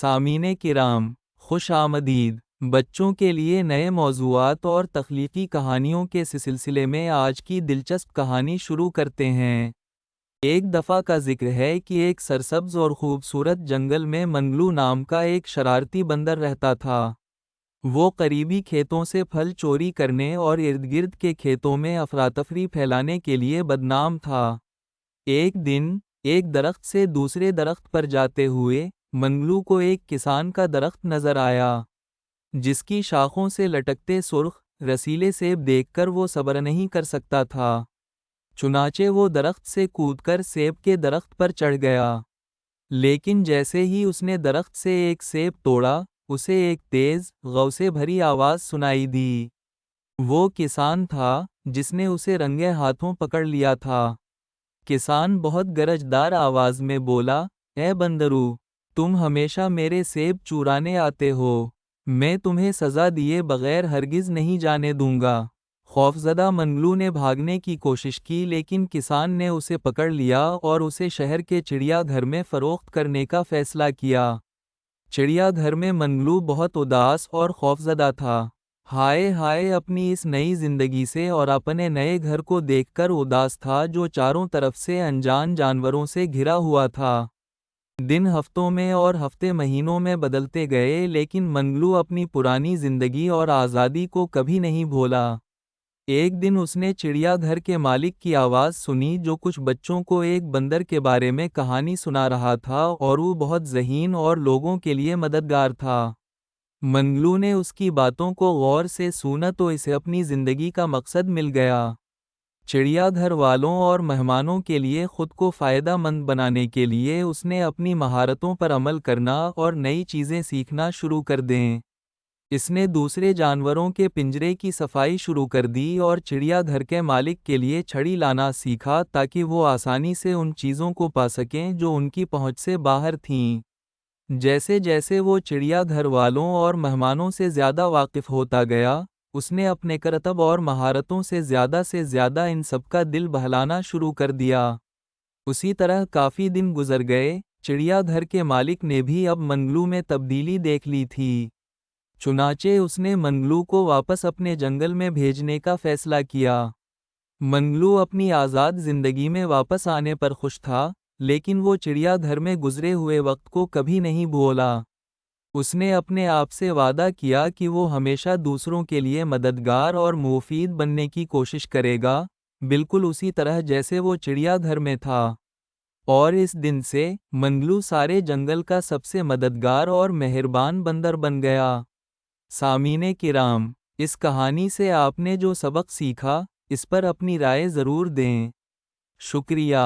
سامعین کرام، خوش آمدید۔ بچوں کے لیے نئے موضوعات اور تخلیقی کہانیوں کے سلسلے میں آج کی دلچسپ کہانی شروع کرتے ہیں۔ ایک دفعہ کا ذکر ہے کہ ایک سرسبز اور خوبصورت جنگل میں منگلو نام کا ایک شرارتی بندر رہتا تھا۔ وہ قریبی کھیتوں سے پھل چوری کرنے اور ارد گرد کے کھیتوں میں افراتفری پھیلانے کے لیے بدنام تھا۔ ایک دن ایک درخت سے دوسرے درخت پر جاتے ہوئے منگلو کو ایک کسان کا درخت نظر آیا، جس کی شاخوں سے لٹکتے سرخ، رسیلے سیب دیکھ کر وہ صبر نہیں کر سکتا تھا۔ چنانچہ وہ درخت سے کود کر سیب کے درخت پر چڑھ گیا۔ لیکن جیسے ہی اس نے درخت سے ایک سیب توڑا، اسے ایک تیز، غو سے بھری آواز سنائی دی۔ وہ کسان تھا جس نے اسے رنگے ہاتھوں پکڑ لیا تھا۔ کسان بہت گرجدار آواز میں بولا، اے بندرو، تم ہمیشہ میرے سیب چورانے آتے ہو۔ میں تمہیں سزا دیے بغیر ہرگز نہیں جانے دوں گا۔ خوفزدہ منگلو نے بھاگنے کی کوشش کی، لیکن کسان نے اسے پکڑ لیا اور اسے شہر کے چڑیا گھر میں فروخت کرنے کا فیصلہ کیا۔ چڑیا گھر میں منگلو بہت اداس اور خوفزدہ تھا۔ ہائے ہائے، اپنی اس نئی زندگی سے اور اپنے نئے گھر کو دیکھ کر اداس تھا جو چاروں طرف سے انجان جانوروں سے گھرا ہوا تھا۔ دن ہفتوں میں اور ہفتے مہینوں میں بدلتے گئے، لیکن منگلو اپنی پرانی زندگی اور آزادی کو کبھی نہیں بھولا۔ ایک دن اس نے چڑیا گھر کے مالک کی آواز سنی جو کچھ بچوں کو ایک بندر کے بارے میں کہانی سنا رہا تھا، اور وہ بہت ذہین اور لوگوں کے لیے مددگار تھا۔ منگلو نے اس کی باتوں کو غور سے سنا تو اسے اپنی زندگی کا مقصد مل گیا۔ چڑیا گھر والوں اور مہمانوں کے لیے خود کو فائدہ مند بنانے کے لیے اس نے اپنی مہارتوں پر عمل کرنا اور نئی چیزیں سیکھنا شروع کر دیں۔ اس نے دوسرے جانوروں کے پنجرے کی صفائی شروع کر دی اور چڑیا گھر کے مالک کے لیے چھڑی لانا سیکھا تاکہ وہ آسانی سے ان چیزوں کو پا سکیں جو ان کی پہنچ سے باہر تھیں۔ جیسے جیسے وہ چڑیا گھر والوں اور مہمانوں سے زیادہ واقف ہوتا گیا، اس نے اپنے کرتب اور مہارتوں سے زیادہ ان سب کا دل بہلانا شروع کر دیا۔ اسی طرح کافی دن گزر گئے، چڑیا گھر کے مالک نے بھی اب منگلو میں تبدیلی دیکھ لی تھی۔ چنانچہ اس نے منگلو کو واپس اپنے جنگل میں بھیجنے کا فیصلہ کیا۔ منگلو اپنی آزاد زندگی میں واپس آنے پر خوش تھا، لیکن وہ چڑیا گھر میں گزرے ہوئے وقت کو کبھی نہیں بھولا۔ اس نے اپنے آپ سے وعدہ کیا کہ وہ ہمیشہ دوسروں کے لیے مددگار اور مفید بننے کی کوشش کرے گا، بالکل اسی طرح جیسے وہ چڑیا گھر میں تھا۔ اور اس دن سے منگلو سارے جنگل کا سب سے مددگار اور مہربان بندر بن گیا۔ سامعین کرام، اس کہانی سے آپ نے جو سبق سیکھا، اس پر اپنی رائے ضرور دیں۔ شکریہ۔